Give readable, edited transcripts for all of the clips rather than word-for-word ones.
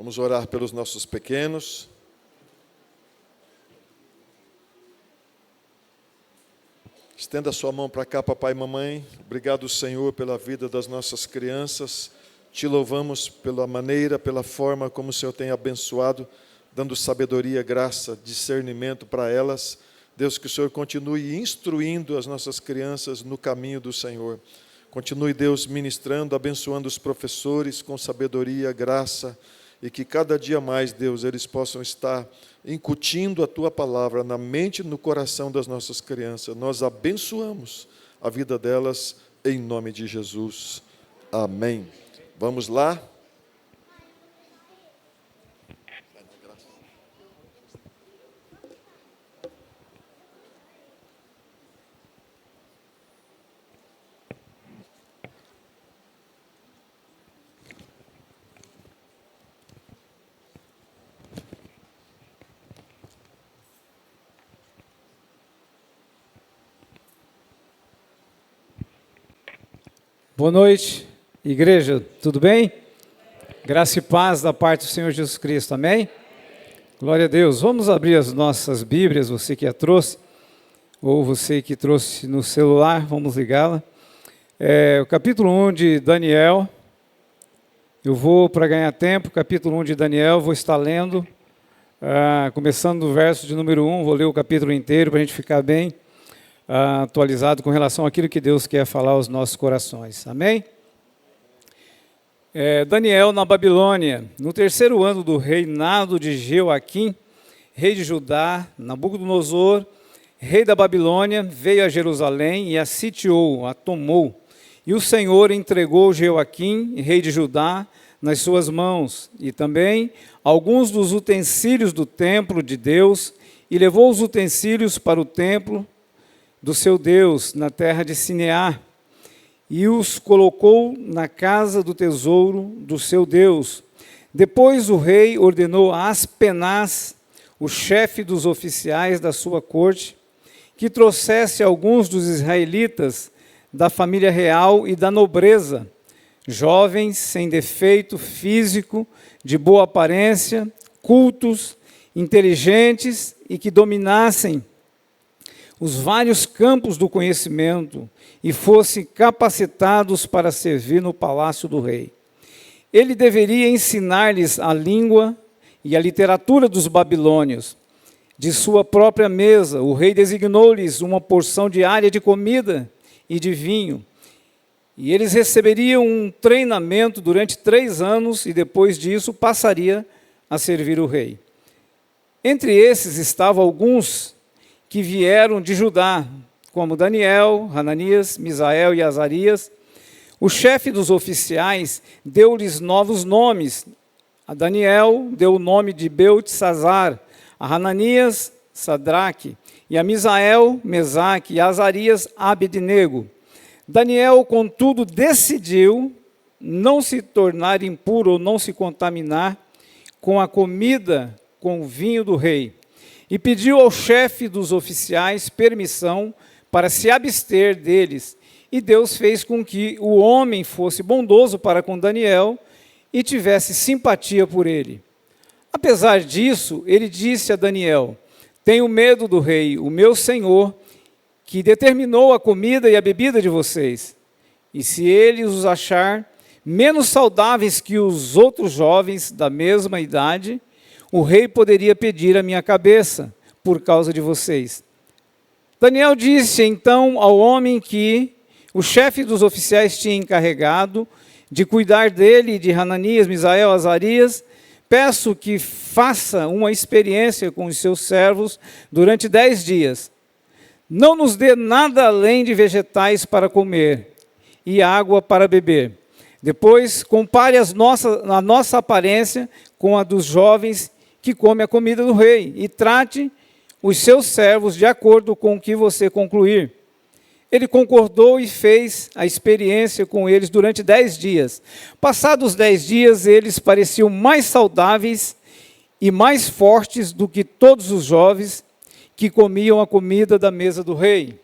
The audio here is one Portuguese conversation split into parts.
Vamos orar pelos nossos pequenos. Estenda sua mão para cá, papai e mamãe. Obrigado, Senhor, pela vida das nossas crianças. Te louvamos pela maneira, pela forma como o Senhor tem abençoado, dando sabedoria, graça, discernimento para elas. Deus, que o Senhor continue instruindo as nossas crianças no caminho do Senhor. Continue, Deus, ministrando, abençoando os professores com sabedoria, graça, e que cada dia mais, Deus, eles possam estar incutindo a Tua palavra na mente e no coração das nossas crianças. Nós abençoamos a vida delas em nome de Jesus. Amém. Vamos lá? Boa noite, igreja, tudo bem? Graça e paz da parte do Senhor Jesus Cristo, amém? Glória a Deus. Vamos abrir as nossas Bíblias, você que a trouxe, ou você que trouxe no celular, vamos ligá-la. O capítulo 1 de Daniel, eu vou, para ganhar tempo, capítulo 1 de Daniel, vou estar lendo, começando do verso de número 1, vou ler o capítulo inteiro para a gente ficar bem atualizado com relação àquilo que Deus quer falar aos nossos corações. Amém? Daniel na Babilônia, no 3º ano do reinado de Jeoaquim, rei de Judá, Nabucodonosor, rei da Babilônia, veio a Jerusalém e a sitiou, a tomou. E o Senhor entregou Jeoaquim, rei de Judá, nas suas mãos, e também alguns dos utensílios do templo de Deus, e levou os utensílios para o templo do seu Deus, na terra de Sinear, e os colocou na casa do tesouro do seu Deus. Depois o rei ordenou a Aspenaz, o chefe dos oficiais da sua corte, que trouxesse alguns dos israelitas da família real e da nobreza, jovens sem defeito físico, de boa aparência, cultos, inteligentes e que dominassem os vários campos do conhecimento e fossem capacitados para servir no palácio do rei. Ele deveria ensinar-lhes a língua e a literatura dos babilônios. De sua própria mesa, o rei designou-lhes uma porção diária de comida e de vinho. E eles receberiam um treinamento durante 3 anos e depois disso passaria a servir o rei. Entre esses estavam alguns que vieram de Judá, como Daniel, Hananias, Misael e Azarias. O chefe dos oficiais deu-lhes novos nomes. A Daniel deu o nome de Beltesazar, a Hananias, Sadraque, e a Misael, Mesaque, e a Azarias, Abednego. Daniel, contudo, decidiu não se tornar impuro ou não se contaminar com a comida, com o vinho do rei. E pediu ao chefe dos oficiais permissão para se abster deles. E Deus fez com que o homem fosse bondoso para com Daniel e tivesse simpatia por ele. Apesar disso, ele disse a Daniel: tenho medo do rei, o meu senhor, que determinou a comida e a bebida de vocês. E se ele os achar menos saudáveis que os outros jovens da mesma idade, o rei poderia pedir a minha cabeça por causa de vocês. Daniel disse então ao homem que o chefe dos oficiais tinha encarregado de cuidar dele e de Hananias, Misael, Azarias: peço que faça uma experiência com os seus servos durante 10 dias. Não nos dê nada além de vegetais para comer e água para beber. Depois, compare a nossa aparência com a dos jovens que come a comida do rei, e trate os seus servos de acordo com o que você concluir. Ele concordou e fez a experiência com eles durante 10 dias. Passados 10 dias, eles pareciam mais saudáveis e mais fortes do que todos os jovens que comiam a comida da mesa do rei.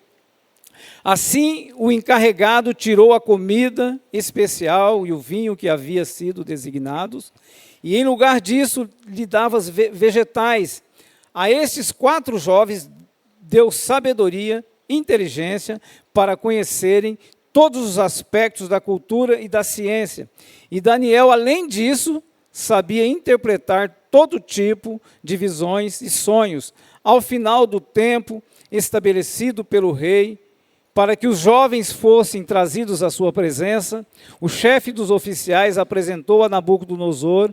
Assim, o encarregado tirou a comida especial e o vinho que havia sido designados, e em lugar disso lhe dava vegetais. A estes 4 jovens deu sabedoria, inteligência, para conhecerem todos os aspectos da cultura e da ciência. E Daniel, além disso, sabia interpretar todo tipo de visões e sonhos. Ao final do tempo estabelecido pelo rei, para que os jovens fossem trazidos à sua presença, o chefe dos oficiais apresentou a Nabucodonosor.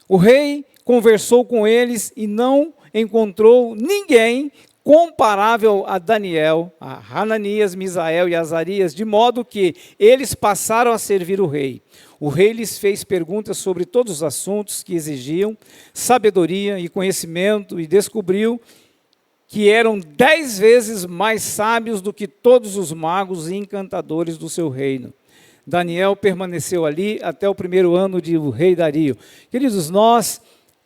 O rei conversou com eles e não encontrou ninguém comparável a Daniel, a Hananias, Misael e Azarias, de modo que eles passaram a servir o rei. O rei lhes fez perguntas sobre todos os assuntos que exigiam sabedoria e conhecimento e descobriu que eram 10 vezes mais sábios do que todos os magos e encantadores do seu reino. Daniel permaneceu ali até o 1º ano do rei Dario. Queridos,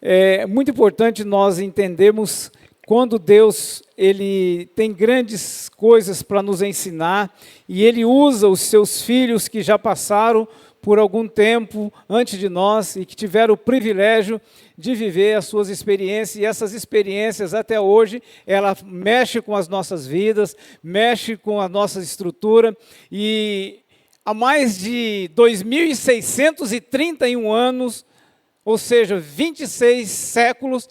é muito importante nós entendermos quando Deus ele tem grandes coisas para nos ensinar e Ele usa os seus filhos que já passaram por algum tempo antes de nós e que tiveram o privilégio de viver as suas experiências, e essas experiências até hoje, ela mexe com as nossas vidas, mexe com a nossa estrutura, e há mais de 2.631 anos, ou seja, 26 séculos,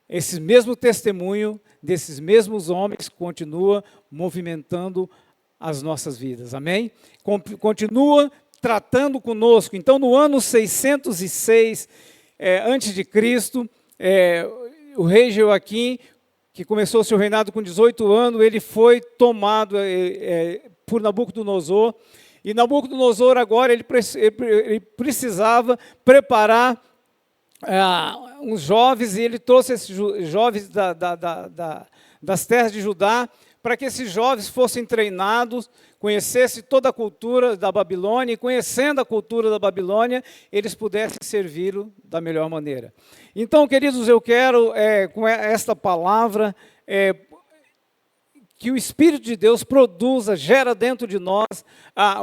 esse mesmo testemunho desses mesmos homens continua movimentando as nossas vidas, amém? Continua tratando conosco. Então, no ano 606 antes de Cristo, o rei Joaquim, que começou seu reinado com 18 anos, ele foi tomado por Nabucodonosor, e Nabucodonosor agora ele precisava preparar uns jovens, e ele trouxe esses jovens das terras de Judá, para que esses jovens fossem treinados, conhecessem toda a cultura da Babilônia, e conhecendo a cultura da Babilônia, eles pudessem servi-lo da melhor maneira. Então, queridos, eu quero, com esta palavra, que o Espírito de Deus produza, gera dentro de nós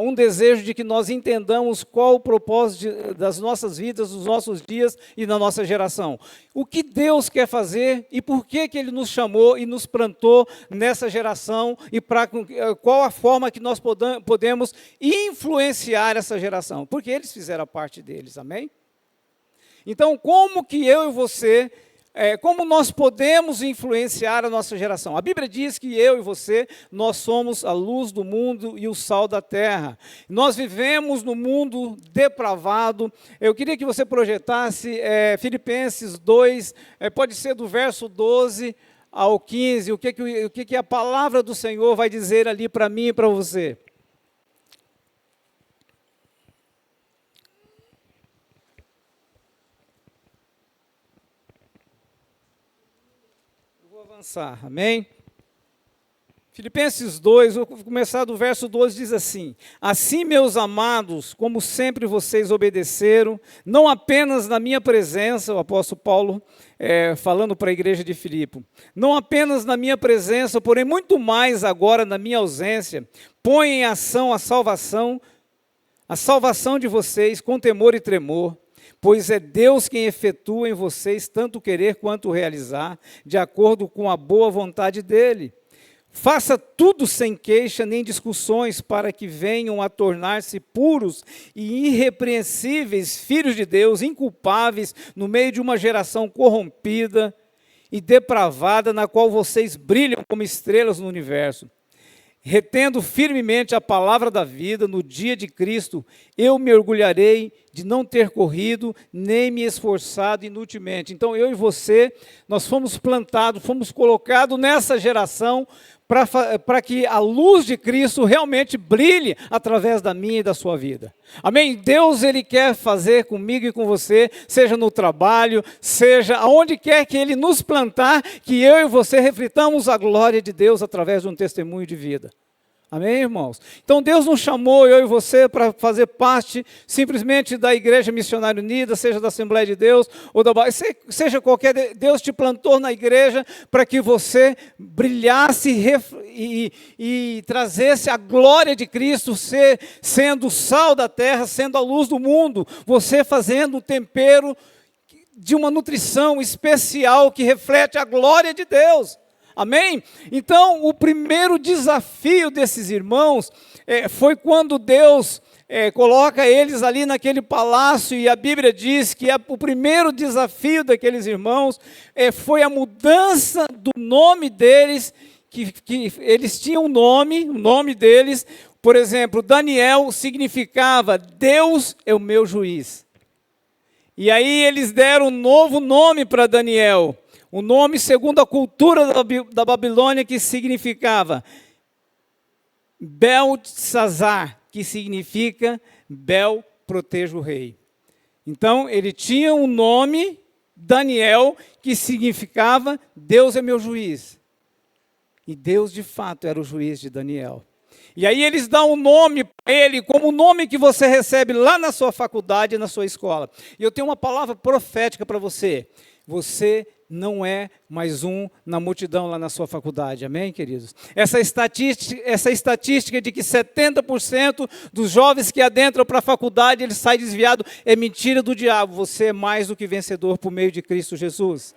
um desejo de que nós entendamos qual o propósito das nossas vidas, dos nossos dias e da nossa geração. O que Deus quer fazer e por que Ele nos chamou e nos plantou nessa geração e qual a forma que nós podemos influenciar essa geração, porque eles fizeram parte deles, amém? Então, como que eu e você... como nós podemos influenciar a nossa geração? A Bíblia diz que eu e você, nós somos a luz do mundo e o sal da terra. Nós vivemos no mundo depravado. Eu queria que você projetasse Filipenses 2, pode ser do verso 12 ao 15, o que a palavra do Senhor vai dizer ali para mim e para você. Amém? Filipenses 2, vou começar do verso 12, diz assim: assim, meus amados, como sempre vocês obedeceram, não apenas na minha presença, o apóstolo Paulo falando para a igreja de Filipe, não apenas na minha presença, porém muito mais agora na minha ausência, põe em ação a salvação de vocês com temor e tremor, pois é Deus quem efetua em vocês tanto querer quanto realizar, de acordo com a boa vontade dEle. Faça tudo sem queixa nem discussões, para que venham a tornar-se puros e irrepreensíveis, filhos de Deus, inculpáveis, no meio de uma geração corrompida e depravada, na qual vocês brilham como estrelas no universo. Retendo firmemente a palavra da vida, no dia de Cristo, eu me orgulharei de não ter corrido, nem me esforçado inutilmente. Então, eu e você, nós fomos plantados, fomos colocados nessa geração para que a luz de Cristo realmente brilhe através da minha e da sua vida. Amém? Deus, Ele quer fazer comigo e com você, seja no trabalho, seja aonde quer que Ele nos plantar, que eu e você reflitamos a glória de Deus através de um testemunho de vida. Amém, irmãos? Então Deus nos chamou, eu e você, para fazer parte simplesmente da Igreja Missionária Unida, seja da Assembleia de Deus, ou da seja qualquer, Deus te plantou na igreja para que você brilhasse e trazesse a glória de Cristo, sendo o sal da terra, sendo a luz do mundo, você fazendo o tempero de uma nutrição especial que reflete a glória de Deus. Amém? Então, o primeiro desafio desses irmãos foi quando Deus coloca eles ali naquele palácio, e a Bíblia diz que o primeiro desafio daqueles irmãos foi a mudança do nome deles, que eles tinham um nome, o nome deles, por exemplo, Daniel significava Deus é o meu juiz. E aí eles deram um novo nome para Daniel, o nome segundo a cultura da Babilônia, que significava Beltesazar, que significa Bel proteja o rei. Então, ele tinha um nome, Daniel, que significava Deus é meu juiz. E Deus, de fato, era o juiz de Daniel. E aí eles dão um nome para ele, como o nome que você recebe lá na sua faculdade, na sua escola. E eu tenho uma palavra profética para você. Você não é mais um na multidão lá na sua faculdade, amém, queridos? Essa estatística de que 70% dos jovens que adentram para a faculdade, eles saem desviados, é mentira do diabo. Você é mais do que vencedor por meio de Cristo Jesus.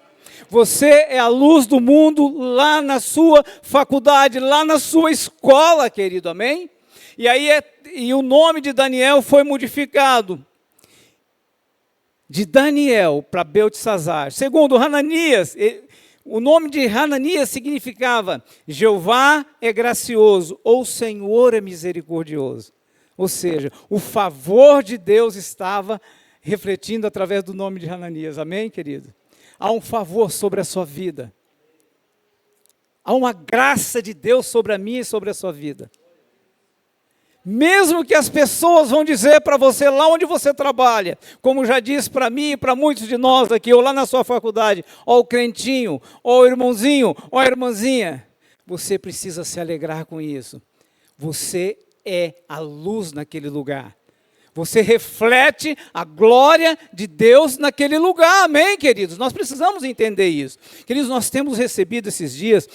Você é a luz do mundo lá na sua faculdade, lá na sua escola, querido, amém? E aí e o nome de Daniel foi modificado de Daniel para Beltesazar. Segundo Hananias, o nome de Hananias significava Jeová é gracioso, ou Senhor é misericordioso. Ou seja, o favor de Deus estava refletindo através do nome de Hananias. Amém, querido? Há um favor sobre a sua vida. Há uma graça de Deus sobre a minha e sobre a sua vida. Mesmo que as pessoas vão dizer para você lá onde você trabalha, como já disse para mim e para muitos de nós aqui, ou lá na sua faculdade, ó o crentinho, ó o irmãozinho, ó a irmãzinha, você precisa se alegrar com isso. Você é a luz naquele lugar. Você reflete a glória de Deus naquele lugar, amém, queridos? Nós precisamos entender isso. Queridos, nós temos recebido esses dias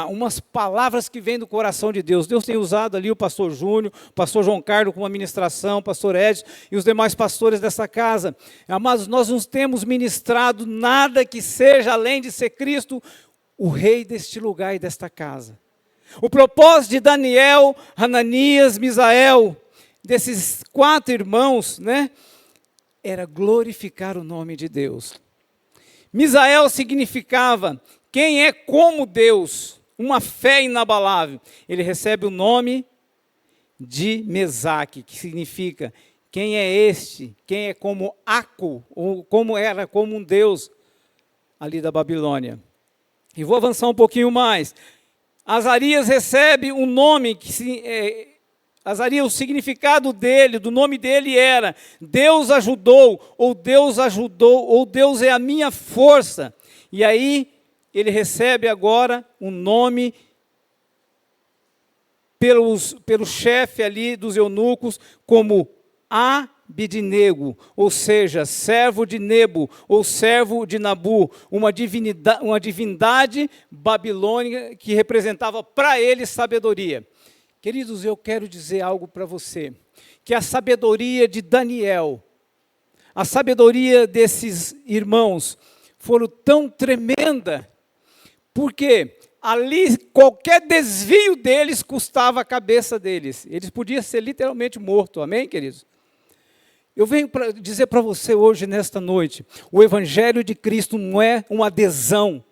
umas palavras que vêm do coração de Deus. Deus tem usado ali o pastor Júnior, o pastor João Carlos com uma ministração, o pastor Edson e os demais pastores dessa casa. Amados, nós não temos ministrado nada que seja além de ser Cristo, o rei deste lugar e desta casa. O propósito de Daniel, Hananias, Misael, desses 4 irmãos, né, era glorificar o nome de Deus. Misael significava quem é como Deus, uma fé inabalável. Ele recebe o nome de Mesaque, que significa quem é este, quem é como Aco, ou como era como um Deus ali da Babilônia. E vou avançar um pouquinho mais. Azarias recebe um nome que Azarias, o significado dele, do nome dele era Deus ajudou, ou Deus é a minha força. E aí ele recebe agora um nome pelo chefe ali dos eunucos como Abidnego, ou seja, servo de Nebo, ou servo de Nabu, uma divindade babilônica que representava para ele sabedoria. Queridos, eu quero dizer algo para você, que a sabedoria de Daniel, a sabedoria desses irmãos, foram tão tremenda, porque ali qualquer desvio deles custava a cabeça deles, eles podiam ser literalmente mortos, amém, queridos? Eu venho para dizer para você hoje, nesta noite, o Evangelho de Cristo não é uma adesão,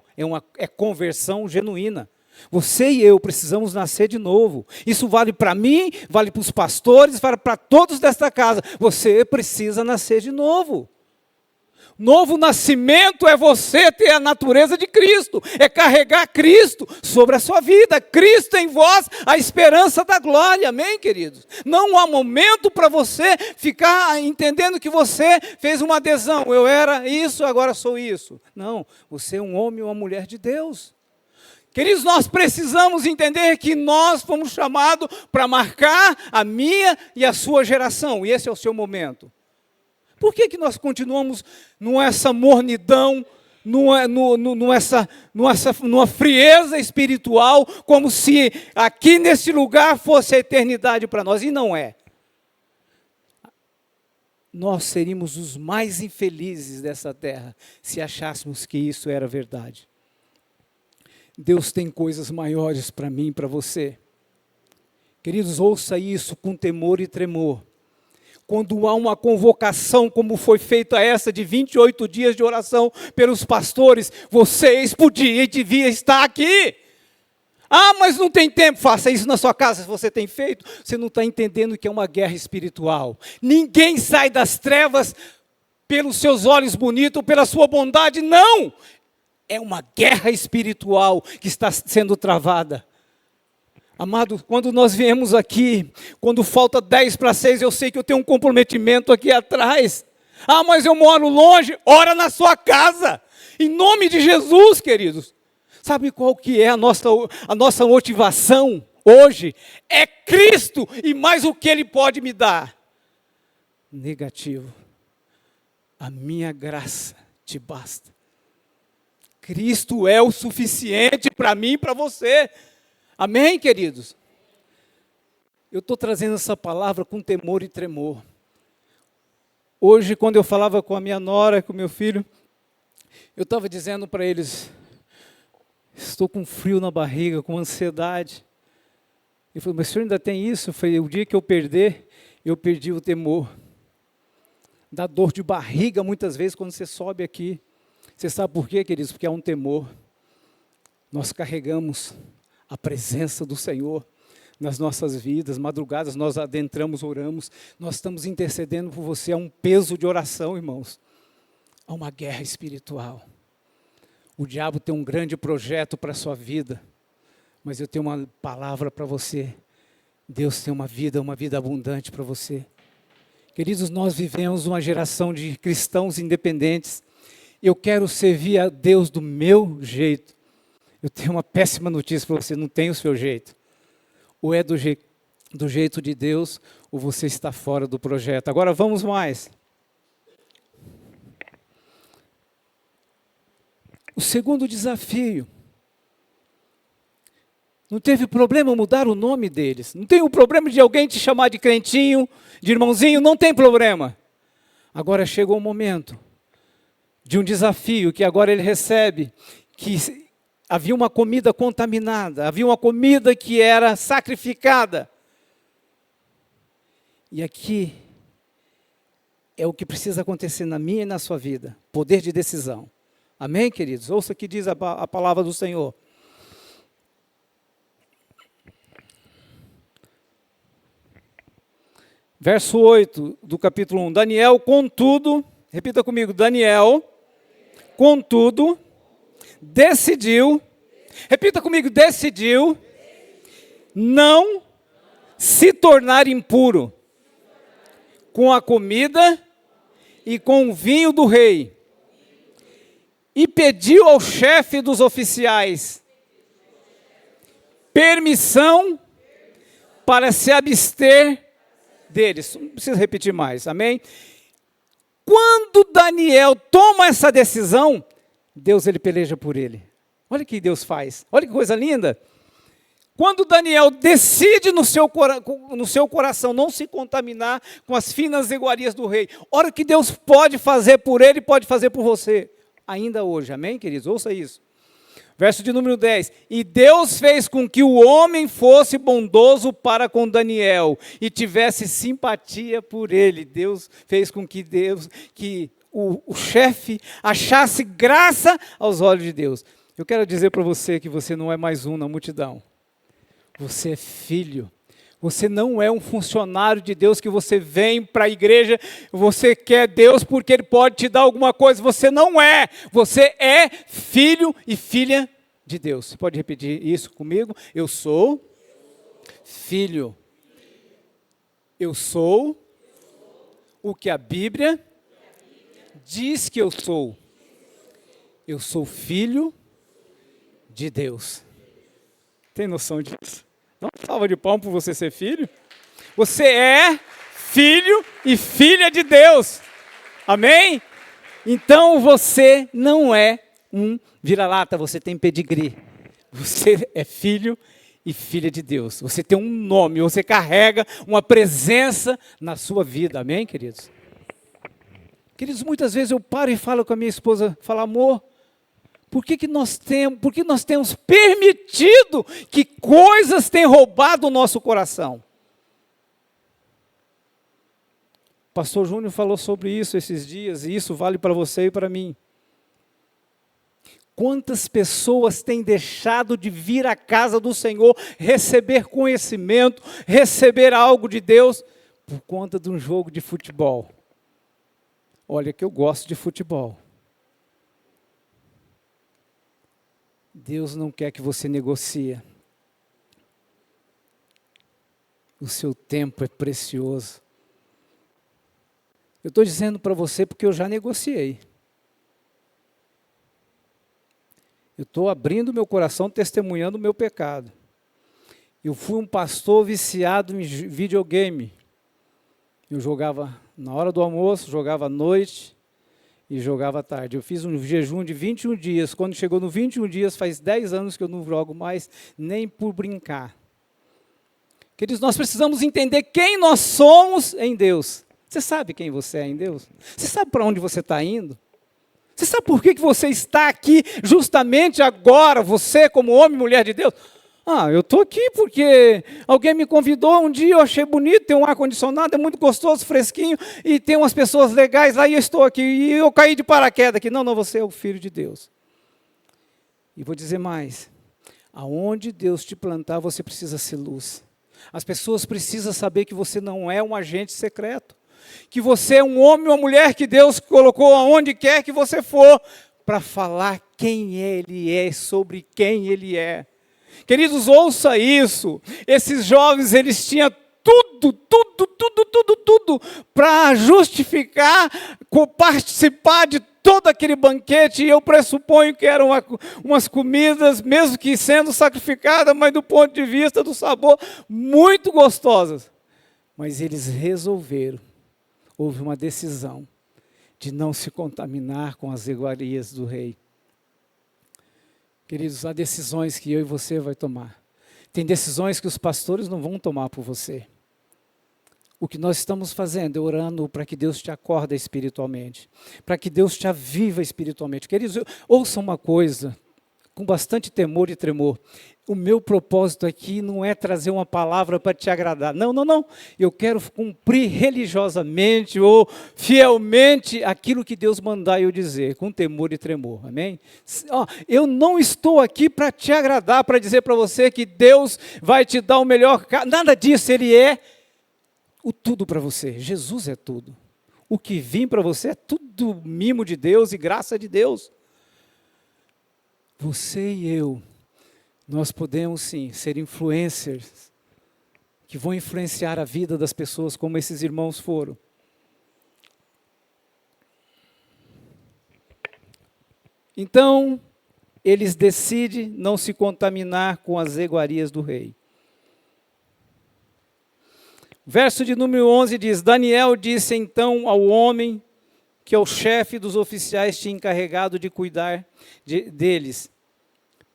é conversão genuína. Você e eu precisamos nascer de novo. Isso vale para mim, vale para os pastores, vale para todos desta casa. Você precisa nascer de novo. Novo nascimento é você ter a natureza de Cristo, é carregar Cristo sobre a sua vida. Cristo em vós, a esperança da glória, amém, queridos? Não há momento para você ficar entendendo que você fez uma adesão. Eu era isso, agora sou isso. Não, você é um homem ou uma mulher de Deus. Queridos, nós precisamos entender que nós fomos chamados para marcar a minha e a sua geração, e esse é o seu momento. Por que nós continuamos nessa mornidão, numa frieza espiritual, como se aqui nesse lugar fosse a eternidade para nós? E não é. Nós seríamos os mais infelizes dessa terra se achássemos que isso era verdade. Deus tem coisas maiores para mim e para você. Queridos, ouça isso com temor e tremor. Quando há uma convocação, como foi feita essa, de 28 dias de oração pelos pastores, vocês podiam e deviam estar aqui. Ah, mas não tem tempo, faça isso na sua casa, se você tem feito. Você não está entendendo que é uma guerra espiritual. Ninguém sai das trevas pelos seus olhos bonitos, ou pela sua bondade, não. É uma guerra espiritual que está sendo travada. Amado, quando nós viemos aqui, quando falta 10:06, eu sei que eu tenho um comprometimento aqui atrás. Ah, mas eu moro longe, ora na sua casa. Em nome de Jesus, queridos. Sabe qual que é a nossa motivação hoje? É Cristo e mais o que Ele pode me dar. Negativo. A minha graça te basta. Cristo é o suficiente para mim e para você. Amém, queridos? Eu estou trazendo essa palavra com temor e tremor. Hoje, quando eu falava com a minha nora, com o meu filho, eu estava dizendo para eles, estou com frio na barriga, com ansiedade. Ele falou, mas o senhor ainda tem isso? Eu falei, o dia que eu perder, eu perdi o temor. Dá dor de barriga muitas vezes quando você sobe aqui. Você sabe por quê, queridos? Porque há um temor. Nós carregamos a presença do Senhor nas nossas vidas. Madrugadas nós adentramos, oramos. Nós estamos intercedendo por você. Há um peso de oração, irmãos. Há uma guerra espiritual. O diabo tem um grande projeto para a sua vida. Mas eu tenho uma palavra para você. Deus tem uma vida abundante para você. Queridos, nós vivemos uma geração de cristãos independentes. Eu quero servir a Deus do meu jeito. Eu tenho uma péssima notícia para você, não tem o seu jeito. Ou é do jeito de Deus, ou você está fora do projeto. Agora vamos mais. O segundo desafio. Não teve problema mudar o nome deles. Não tem o problema de alguém te chamar de crentinho, de irmãozinho, não tem problema. Agora chegou o momento de um desafio que agora ele recebe, que havia uma comida contaminada, havia uma comida que era sacrificada. E aqui é o que precisa acontecer na minha e na sua vida, poder de decisão. Amém, queridos? Ouça o que diz a palavra do Senhor. Verso 8 do capítulo 1. Daniel, contudo, repita comigo, Daniel, contudo, decidiu, repita comigo, decidiu não se tornar impuro com a comida e com o vinho do rei. E pediu ao chefe dos oficiais permissão para se abster deles. Não preciso repetir mais, amém? Quando Daniel toma essa decisão, Deus ele peleja por ele. Olha o que Deus faz, olha que coisa linda. Quando Daniel decide no seu coração não se contaminar com as finas iguarias do rei, olha o que Deus pode fazer por ele e pode fazer por você, ainda hoje, amém, queridos? Ouça isso. Verso de número 10. E Deus fez com que o homem fosse bondoso para com Daniel e tivesse simpatia por ele. Deus fez com que o chefe achasse graça aos olhos de Deus. Eu quero dizer para você que você não é mais um na multidão. Você é filho. Você não é um funcionário de Deus que você vem para a igreja, você quer Deus porque Ele pode te dar alguma coisa. Você não é. Você é filho e filha de Deus. Você pode repetir isso comigo? Eu sou filho. Eu sou o que a Bíblia diz que eu sou. Eu sou filho de Deus. Tem noção disso? Dá uma salva de palmas por você ser filho. Você é filho e filha de Deus. Amém? Então você não é um vira-lata, você tem pedigree. Você é filho e filha de Deus. Você tem um nome, você carrega uma presença na sua vida. Amém, queridos? Queridos, muitas vezes eu paro e falo com a minha esposa, falo, amor, por que nós temos permitido que coisas tenham roubado o nosso coração? O pastor Júnior falou sobre isso esses dias, e isso vale para você e para mim. Quantas pessoas têm deixado de vir à casa do Senhor, receber conhecimento, receber algo de Deus, por conta de um jogo de futebol? Olha que eu gosto de futebol. Deus não quer que você negocie. O seu tempo é precioso. Eu estou dizendo para você porque eu já negociei. Eu estou abrindo meu coração, testemunhando o meu pecado. Eu fui um pastor viciado em videogame. Eu jogava na hora do almoço, jogava à noite e jogava à tarde. Eu fiz um jejum de 21 dias. Quando chegou no 21 dias, faz 10 anos que eu não jogo mais, nem por brincar. Queridos, nós precisamos entender quem nós somos em Deus. Você sabe quem você é em Deus? Você sabe para onde você está indo? Você sabe por que você está aqui justamente agora, você como homem e mulher de Deus? Eu estou aqui porque alguém me convidou um dia, eu achei bonito, tem um ar-condicionado, é muito gostoso, fresquinho, e tem umas pessoas legais lá, e eu estou aqui, e eu caí de paraquedas aqui. Não, você é o filho de Deus. E vou dizer mais, aonde Deus te plantar, você precisa ser luz. As pessoas precisam saber que você não é um agente secreto, que você é um homem ou uma mulher que Deus colocou aonde quer que você for, para falar quem Ele é, sobre quem Ele é. Queridos, ouça isso. Esses jovens, eles tinham tudo para justificar, participar de todo aquele banquete, e eu pressuponho que eram umas comidas, mesmo que sendo sacrificadas, mas do ponto de vista do sabor, muito gostosas. Mas eles resolveram, houve uma decisão de não se contaminar com as iguarias do rei. Queridos, há decisões que eu e você vai tomar. Tem decisões que os pastores não vão tomar por você. O que nós estamos fazendo é orando para que Deus te acorde espiritualmente, para que Deus te aviva espiritualmente. Queridos, ouça uma coisa, com bastante temor e tremor. O meu propósito aqui não é trazer uma palavra para te agradar. Não. Eu quero cumprir religiosamente ou fielmente aquilo que Deus mandar eu dizer, com temor e tremor. Amém? Eu não estou aqui para te agradar, para dizer para você que Deus vai te dar o melhor. Nada disso, Ele é o tudo para você. Jesus é tudo. O que vim para você é tudo mimo de Deus e graça de Deus. Você e eu, nós podemos sim ser influencers que vão influenciar a vida das pessoas como esses irmãos foram. Então, eles decidem não se contaminar com as iguarias do rei. Verso de número 11 diz, Daniel disse então ao homem que é o chefe dos oficiais tinha encarregado de cuidar deles.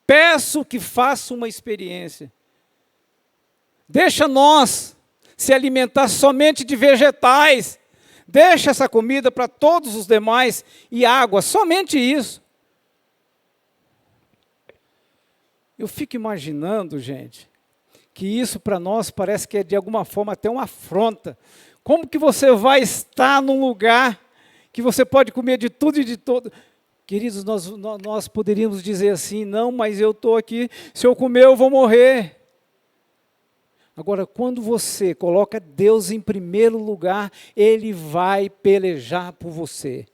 Peço que faça uma experiência. Deixa nós se alimentar somente de vegetais. Deixa essa comida para todos os demais e água, somente isso. Eu fico imaginando, gente, que isso para nós parece que é de alguma forma até uma afronta. Como que você vai estar num lugar que você pode comer de tudo e de todo? Queridos, nós poderíamos dizer assim, não, mas eu estou aqui, se eu comer eu vou morrer. Agora, quando você coloca Deus em primeiro lugar, Ele vai pelejar por você.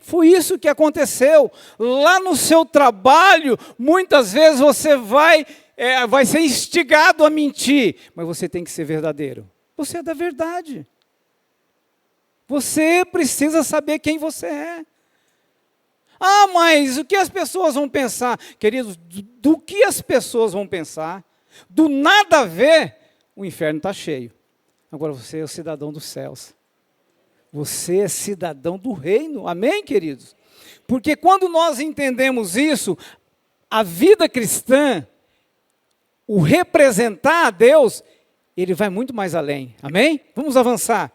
Foi isso que aconteceu. Lá no seu trabalho, muitas vezes você vai ser instigado a mentir, mas você tem que ser verdadeiro. Você é da verdade. Você precisa saber quem você é. Mas o que as pessoas vão pensar? Queridos, do que as pessoas vão pensar? Do nada a ver, o inferno está cheio. Agora você é o cidadão dos céus. Você é cidadão do reino. Amém, queridos? Porque quando nós entendemos isso, a vida cristã, o representar a Deus, ele vai muito mais além. Amém? Vamos avançar.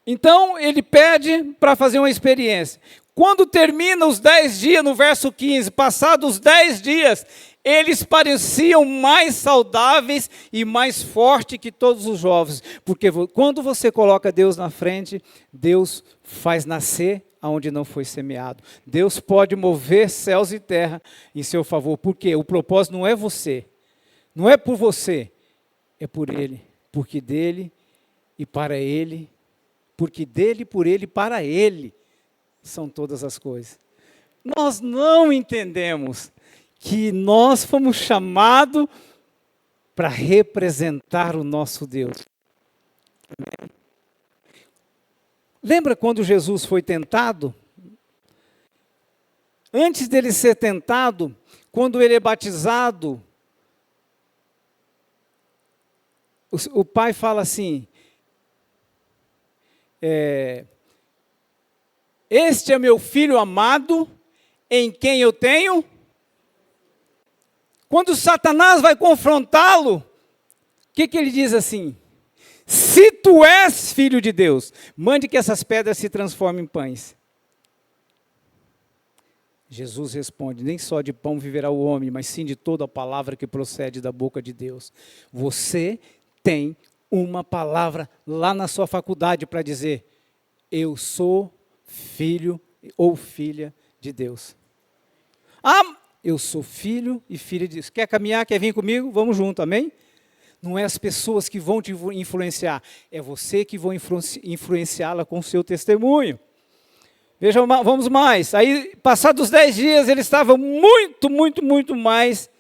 Então, ele pede para fazer uma experiência. Quando termina os 10 dias, no verso 15, passados os 10 dias, eles pareciam mais saudáveis e mais fortes que todos os jovens. Porque quando você coloca Deus na frente, Deus faz nascer aonde não foi semeado. Deus pode mover céus e terra em seu favor. Porque o propósito não é você. Não é por você. É por Ele. Porque dele e para Ele. Porque dele, por Ele e para Ele são todas as coisas. Nós não entendemos que nós fomos chamados para representar o nosso Deus. Amém? Lembra quando Jesus foi tentado? Antes dele ser tentado, quando ele é batizado, o pai fala assim, este é meu filho amado, em quem eu tenho. Quando Satanás vai confrontá-lo, o que ele diz assim? Se tu és filho de Deus, mande que essas pedras se transformem em pães. Jesus responde, nem só de pão viverá o homem, mas sim de toda a palavra que procede da boca de Deus. Você tem uma palavra lá na sua faculdade para dizer, eu sou filho ou filha de Deus. Eu sou filho e filha de Deus. Quer caminhar, quer vir comigo? Vamos junto, amém? Não é as pessoas que vão te influenciar, é você que vai influenciá-la com o seu testemunho. Veja, vamos mais. Aí, passados 10 dias, ele estava muito mais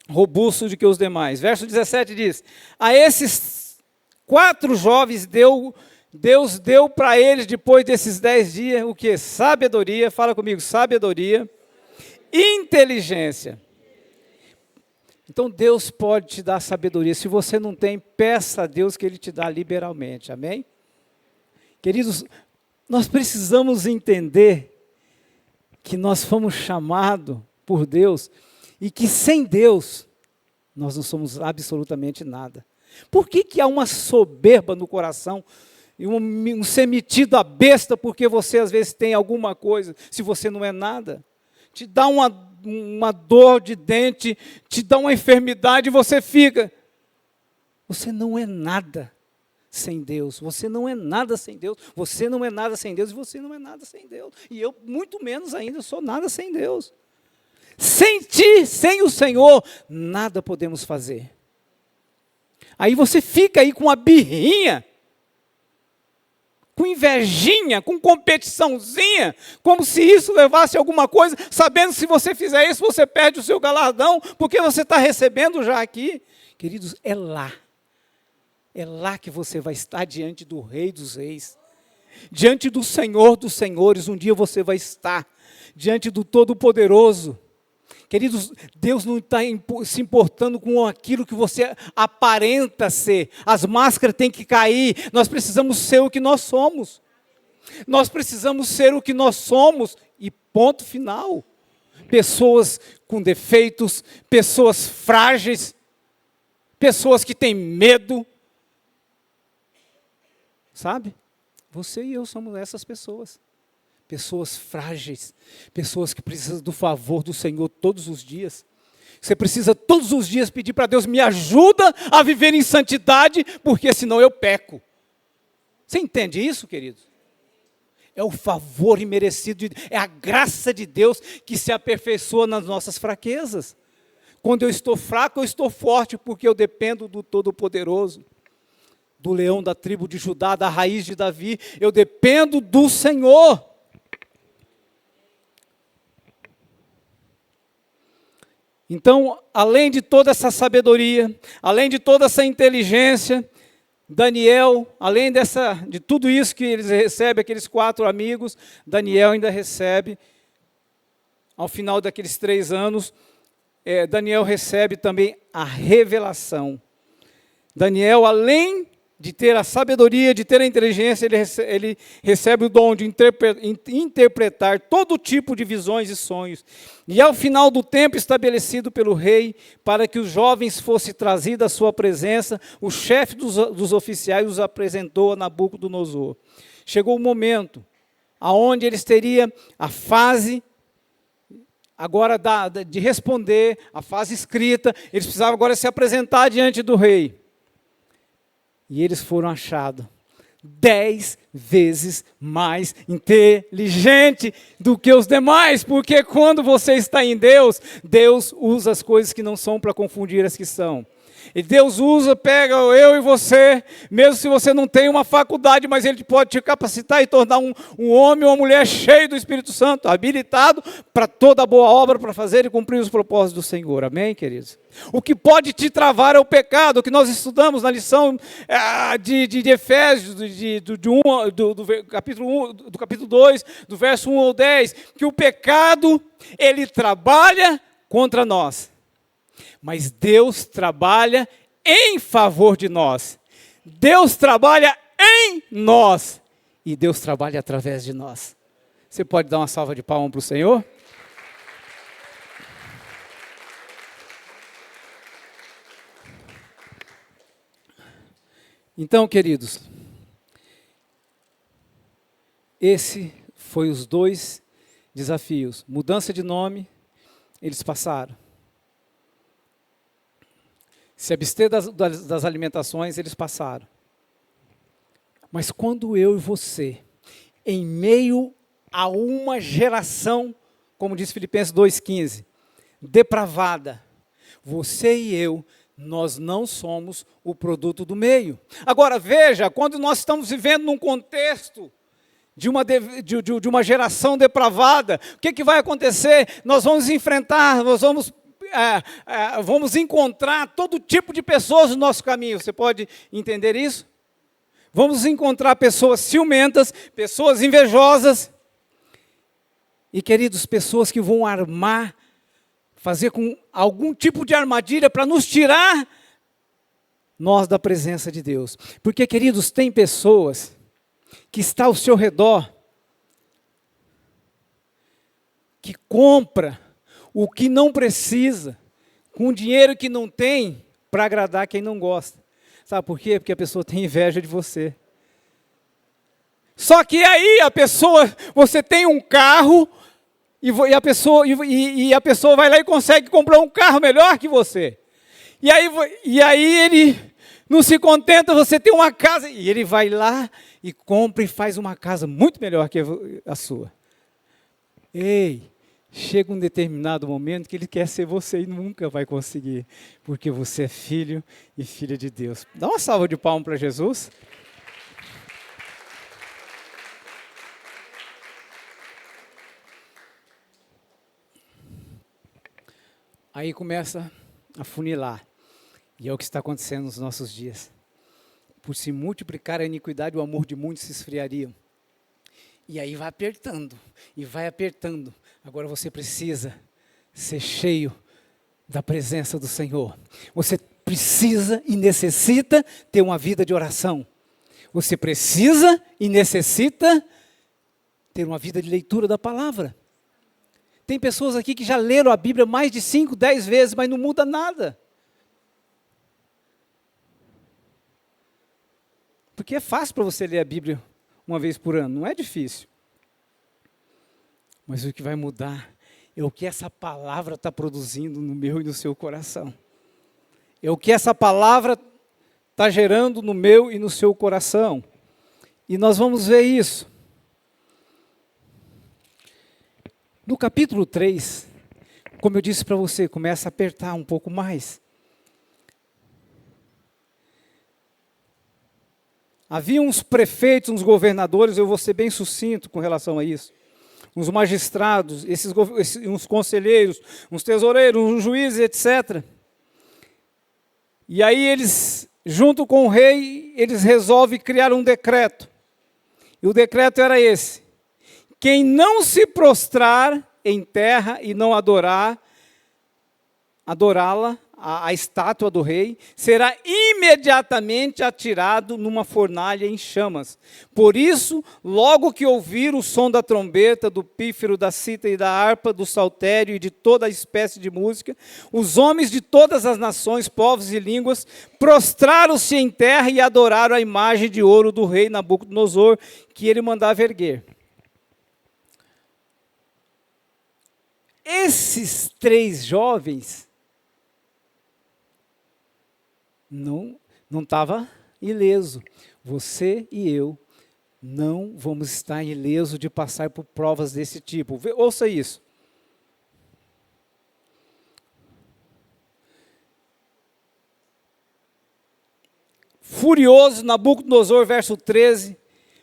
robusto do que os demais. Verso 17 diz, a esses 4 jovens Deus deu para eles, depois desses 10 dias, o que? Sabedoria, fala comigo, sabedoria, inteligência. Então Deus pode te dar sabedoria. Se você não tem, peça a Deus que Ele te dá liberalmente. Amém? Queridos, nós precisamos entender que nós fomos chamados por Deus e que sem Deus nós não somos absolutamente nada. Por que há uma soberba no coração e um ser metido a besta porque você às vezes tem alguma coisa, se você não é nada? Te dá uma dor de dente, te dá uma enfermidade e você fica. Você não é nada sem Deus. Você não é nada sem Deus. Você não é nada sem Deus e você não é nada sem Deus. E eu, muito menos ainda, sou nada sem Deus. Sem ti, sem o Senhor, nada podemos fazer. Aí você fica aí com uma birrinha, com invejinha, com competiçãozinha, como se isso levasse a alguma coisa, sabendo que se você fizer isso, você perde o seu galardão, porque você está recebendo já aqui. Queridos, é lá que você vai estar diante do Rei dos Reis, diante do Senhor dos Senhores, um dia você vai estar diante do Todo-Poderoso. Queridos, Deus não está se importando com aquilo que você aparenta ser. As máscaras têm que cair. Nós precisamos ser o que nós somos. Nós precisamos ser o que nós somos. E ponto final. Pessoas com defeitos, pessoas frágeis, pessoas que têm medo. Sabe? Você e eu somos essas pessoas. Pessoas frágeis, pessoas que precisam do favor do Senhor todos os dias. Você precisa todos os dias pedir para Deus, me ajuda a viver em santidade, porque senão eu peco. Você entende isso, querido? É o favor imerecido, é a graça de Deus que se aperfeiçoa nas nossas fraquezas. Quando eu estou fraco, eu estou forte, porque eu dependo do Todo-Poderoso. Do leão da tribo de Judá, da raiz de Davi, eu dependo do Senhor. Então, além de toda essa sabedoria, além de toda essa inteligência, Daniel, além de tudo isso que eles recebem, aqueles 4 amigos, Daniel ainda recebe ao final daqueles 3 anos, Daniel recebe também a revelação. Daniel, além de ter a sabedoria, de ter a inteligência, ele recebe o dom de interpretar todo tipo de visões e sonhos. E ao final do tempo estabelecido pelo rei, para que os jovens fossem trazidos à sua presença, o chefe dos oficiais os apresentou a Nabucodonosor. Chegou o momento aonde eles teriam a fase agora de responder, a fase escrita, eles precisavam agora se apresentar diante do rei. E eles foram achados 10 vezes mais inteligente do que os demais, porque quando você está em Deus, Deus usa as coisas que não são para confundir as que são. E Deus pega eu e você, mesmo se você não tem uma faculdade, mas Ele pode te capacitar e tornar um homem ou uma mulher cheio do Espírito Santo, habilitado para toda boa obra, para fazer e cumprir os propósitos do Senhor. Amém, queridos? O que pode te travar é o pecado, que nós estudamos na lição de Efésios, do capítulo 2, do verso 1 ao 10, que o pecado, ele trabalha contra nós. Mas Deus trabalha em favor de nós. Deus trabalha em nós. E Deus trabalha através de nós. Você pode dar uma salva de palmas para o Senhor? Então, queridos, esse foi os 2 desafios. Mudança de nome, eles passaram. Se abster das alimentações, eles passaram. Mas quando eu e você, em meio a uma geração, como diz Filipenses 2,15, depravada, você e eu, nós não somos o produto do meio. Agora veja, quando nós estamos vivendo num contexto de uma geração depravada, o que vai acontecer? Nós vamos enfrentar, vamos encontrar todo tipo de pessoas no nosso caminho. Você pode entender isso? Vamos encontrar pessoas ciumentas, pessoas invejosas. E, queridos, pessoas que vão fazer com algum tipo de armadilha para nos tirar nós da presença de Deus. Porque, queridos, tem pessoas que estão ao seu redor, que compra o que não precisa, com o dinheiro que não tem, para agradar quem não gosta. Sabe por quê? Porque a pessoa tem inveja de você. Só que aí você tem um carro, e a pessoa vai lá e consegue comprar um carro melhor que você. E aí ele não se contenta, você tem uma casa, e ele vai lá e compra e faz uma casa muito melhor que a sua. Ei! Chega um determinado momento que ele quer ser você e nunca vai conseguir, porque você é filho e filha de Deus. Dá uma salva de palmas para Jesus. Aí começa a funilar, e é o que está acontecendo nos nossos dias. Por se multiplicar a iniquidade, o amor de muitos se esfriaria. E aí vai apertando, e vai apertando. Agora você precisa ser cheio da presença do Senhor. Você precisa e necessita ter uma vida de oração. Você precisa e necessita ter uma vida de leitura da palavra. Tem pessoas aqui que já leram a Bíblia mais de 5, 10 vezes, mas não muda nada. Porque é fácil para você ler a Bíblia uma vez por ano, não é difícil. Mas o que vai mudar é o que essa palavra está produzindo no meu e no seu coração. É o que essa palavra está gerando no meu e no seu coração. E nós vamos ver isso. No capítulo 3, como eu disse para você, começa a apertar um pouco mais. Havia uns prefeitos, uns governadores, eu vou ser bem sucinto com relação a isso. Uns magistrados, uns conselheiros, uns tesoureiros, uns juízes, etc. E aí eles, junto com o rei, eles resolvem criar um decreto. E o decreto era esse: quem não se prostrar em terra e não adorá-la, a estátua do rei, será imediatamente atirado numa fornalha em chamas. Por isso, logo que ouvir o som da trombeta, do pífaro, da cítara e da harpa, do saltério e de toda a espécie de música, os homens de todas as nações, povos e línguas prostraram-se em terra e adoraram a imagem de ouro do rei Nabucodonosor, que ele mandava erguer. Esses 3 jovens não estava ileso. Você e eu não vamos estar ileso de passar por provas desse tipo. Ouça isso. Furioso, Nabucodonosor, verso 13,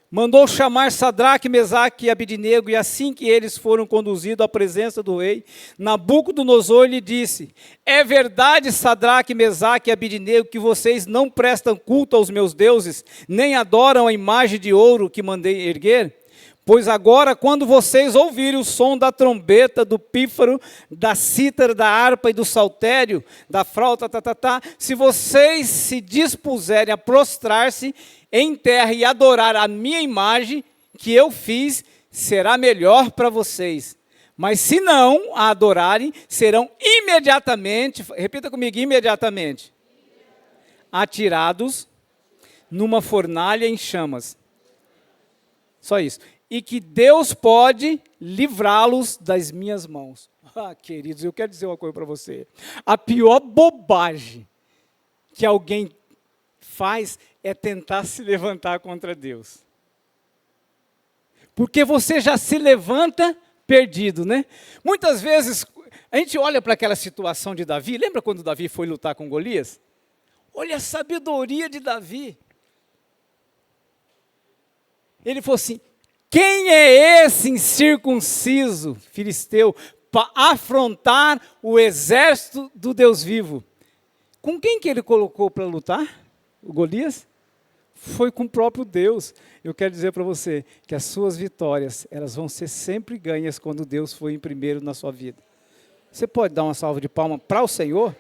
mandou chamar Sadraque, Mesaque e Abidnego, e assim que eles foram conduzidos à presença do rei, Nabucodonosor lhe disse: é verdade, Sadraque, Mesaque e Abidnego, que vocês não prestam culto aos meus deuses, nem adoram a imagem de ouro que mandei erguer? Pois agora, quando vocês ouvirem o som da trombeta, do pífaro, da cítara, da harpa e do saltério, da flauta, se vocês se dispuserem a prostrar-se em terra e adorar a minha imagem que eu fiz, será melhor para vocês. Mas se não a adorarem, serão imediatamente, repita comigo, imediatamente, atirados numa fornalha em chamas. Só isso. E que Deus pode livrá-los das minhas mãos. Ah, queridos, eu quero dizer uma coisa para você. A pior bobagem que alguém faz é tentar se levantar contra Deus. Porque você já se levanta perdido, né? Muitas vezes, a gente olha para aquela situação de Davi, lembra quando Davi foi lutar com Golias? Olha a sabedoria de Davi. Ele falou assim: quem é esse incircunciso filisteu para afrontar o exército do Deus vivo? Com quem que ele colocou para lutar? O Golias? Foi com o próprio Deus. Eu quero dizer para você que as suas vitórias, elas vão ser sempre ganhas quando Deus foi em primeiro na sua vida. Você pode dar uma salva de palmas para o Senhor?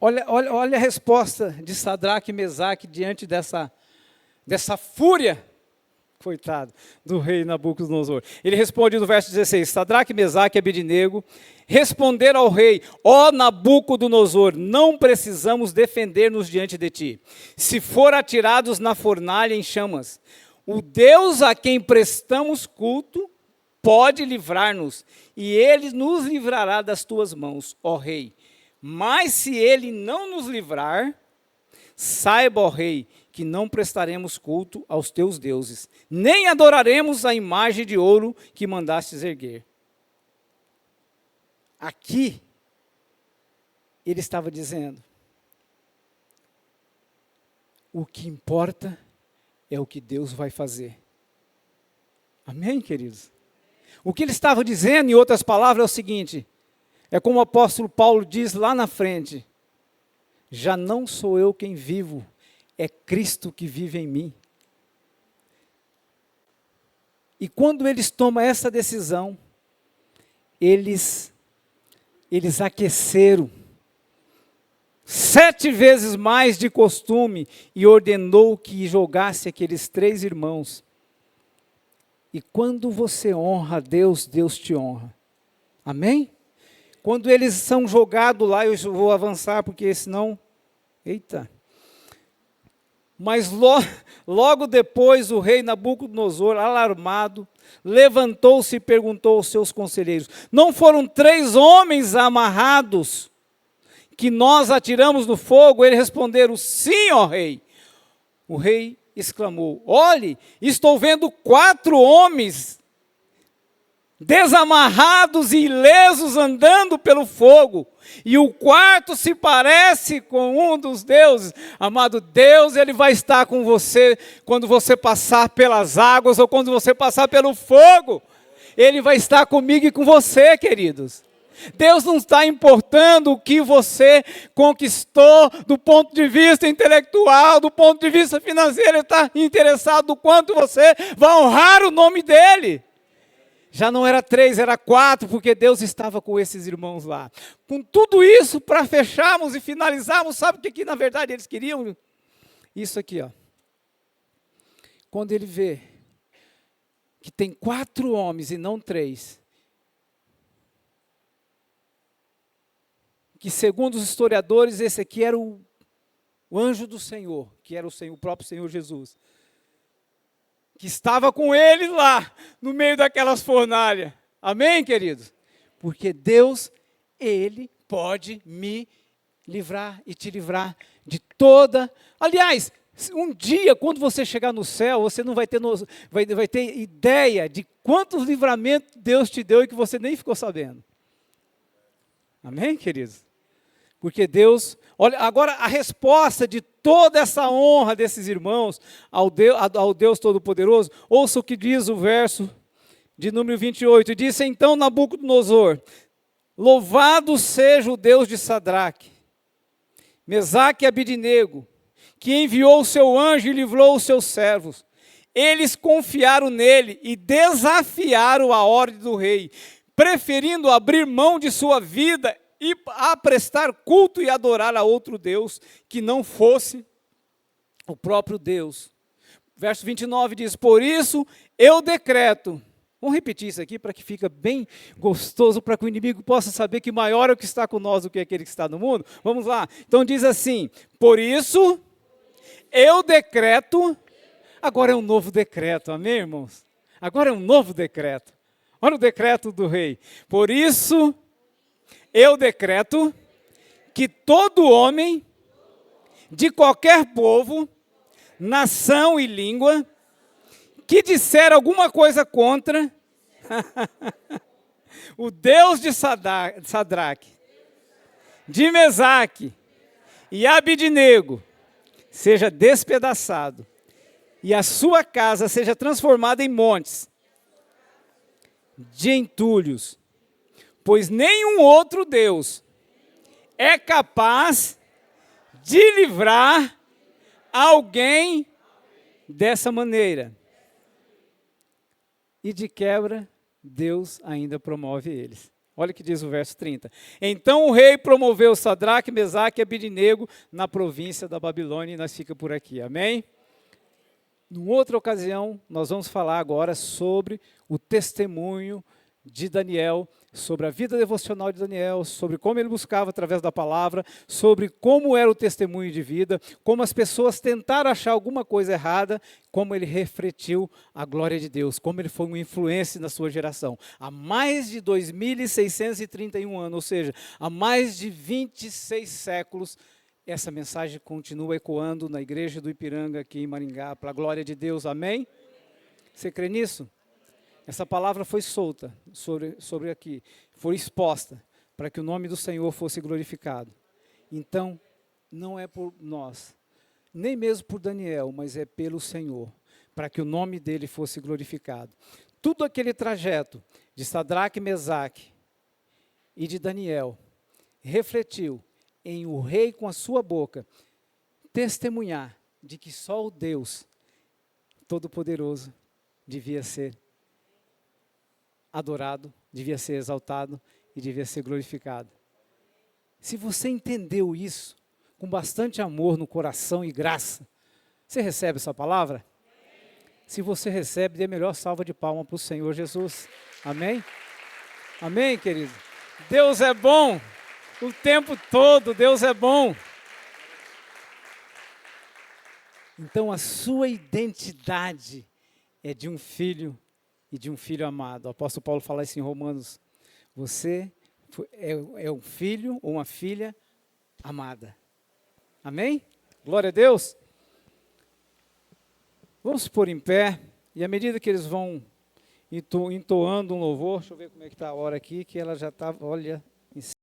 Olha a resposta de Sadraque e Mesaque diante dessa fúria, coitado, do rei Nabucodonosor. Ele responde no verso 16, Sadraque, Mesaque e Abidnego responderam ao rei: ó Nabucodonosor, não precisamos defender-nos diante de ti. Se for atirados na fornalha em chamas, o Deus a quem prestamos culto pode livrar-nos, e ele nos livrará das tuas mãos, ó rei. Mas se ele não nos livrar, saiba, ó rei, que não prestaremos culto aos teus deuses, nem adoraremos a imagem de ouro que mandastes erguer. Aqui, ele estava dizendo: o que importa é o que Deus vai fazer. Amém, queridos? O que ele estava dizendo, em outras palavras, é o seguinte: é como o apóstolo Paulo diz lá na frente: já não sou eu quem vivo, é Cristo que vive em mim. E quando eles tomam essa decisão, eles aqueceram 7 vezes mais de costume e ordenou que jogasse aqueles 3 irmãos. E quando você honra a Deus, Deus te honra. Amém? Quando eles são jogados lá, eu vou avançar porque senão... Eita! Mas logo depois o rei Nabucodonosor, alarmado, levantou-se e perguntou aos seus conselheiros: não foram 3 homens amarrados que nós atiramos no fogo? Eles responderam: sim, ó rei. O rei exclamou: olhe, estou vendo 4 homens desamarrados e ilesos andando pelo fogo, e o quarto se parece com um dos deuses. Amado, Deus, Ele vai estar com você quando você passar pelas águas ou quando você passar pelo fogo. Ele vai estar comigo e com você, queridos. Deus não está importando o que você conquistou do ponto de vista intelectual, do ponto de vista financeiro. Ele está interessado no quanto você vai honrar o nome dEle. Já não era 3, era 4, porque Deus estava com esses irmãos lá. Com tudo isso, para fecharmos e finalizarmos, sabe o que na verdade eles queriam? Isso aqui, ó. Quando ele vê que tem 4 homens e não 3, que segundo os historiadores, esse aqui era o anjo do Senhor, que era o próprio Senhor Jesus, que estava com eles lá, no meio daquelas fornalhas. Amém, queridos? Porque Deus, Ele pode me livrar e te livrar de toda... Aliás, um dia, quando você chegar no céu, você não vai ter, vai ter ideia de quantos livramentos Deus te deu e que você nem ficou sabendo. Amém, queridos? Porque Deus... Olha, agora a resposta de toda essa honra desses irmãos ao Deus Todo-Poderoso, ouça o que diz o verso de número 28. Disse então Nabucodonosor: louvado seja o Deus de Sadraque, Mesaque e Abidnego, que enviou o seu anjo e livrou os seus servos. Eles confiaram nele e desafiaram a ordem do rei, preferindo abrir mão de sua vida e a prestar culto e adorar a outro Deus, que não fosse o próprio Deus. Verso 29 diz: por isso eu decreto. Vamos repetir isso aqui para que fique bem gostoso, para que o inimigo possa saber que maior é o que está com nós do que aquele que está no mundo. Vamos lá. Então diz assim: por isso eu decreto. Agora é um novo decreto, amém, irmãos? Agora é um novo decreto. Olha o decreto do rei. Por isso eu decreto que todo homem de qualquer povo, nação e língua, que disser alguma coisa contra o Deus de Sadraque, de Mesaque e Abidnego, seja despedaçado, e a sua casa seja transformada em montes, de entulhos, pois nenhum outro Deus é capaz de livrar alguém dessa maneira. E de quebra, Deus ainda promove eles. Olha o que diz o verso 30. Então o rei promoveu Sadraque, Mesaque e Abidnego na província da Babilônia, e nós ficamos por aqui, amém? Numa outra ocasião, nós vamos falar agora sobre o testemunho de Daniel, sobre a vida devocional de Daniel, sobre como ele buscava através da palavra, sobre como era o testemunho de vida, como as pessoas tentaram achar alguma coisa errada, como ele refletiu a glória de Deus, como ele foi uma influência na sua geração. Há mais de 2.631 anos, ou seja, há mais de 26 séculos, essa mensagem continua ecoando na igreja do Ipiranga, aqui em Maringá, para a glória de Deus, amém? Você crê nisso? Essa palavra foi solta sobre aqui, foi exposta, para que o nome do Senhor fosse glorificado. Então, não é por nós, nem mesmo por Daniel, mas é pelo Senhor, para que o nome dele fosse glorificado. Tudo aquele trajeto de Sadraque, Mesaque e de Daniel refletiu em o rei com a sua boca testemunhar de que só o Deus Todo-Poderoso devia ser adorado, devia ser exaltado e devia ser glorificado. Se você entendeu isso, com bastante amor no coração e graça, você recebe essa palavra? Se você recebe, dê a melhor salva de palmas para o Senhor Jesus. Amém? Amém, querido? Deus é bom o tempo todo, Deus é bom. Então a sua identidade é de um filho e de um filho amado. O apóstolo Paulo fala isso em Romanos. Você é um filho ou uma filha amada. Amém? Glória a Deus. Vamos pôr em pé, e à medida que eles vão entoando um louvor, deixa eu ver como é que está a hora aqui, que ela já está, olha...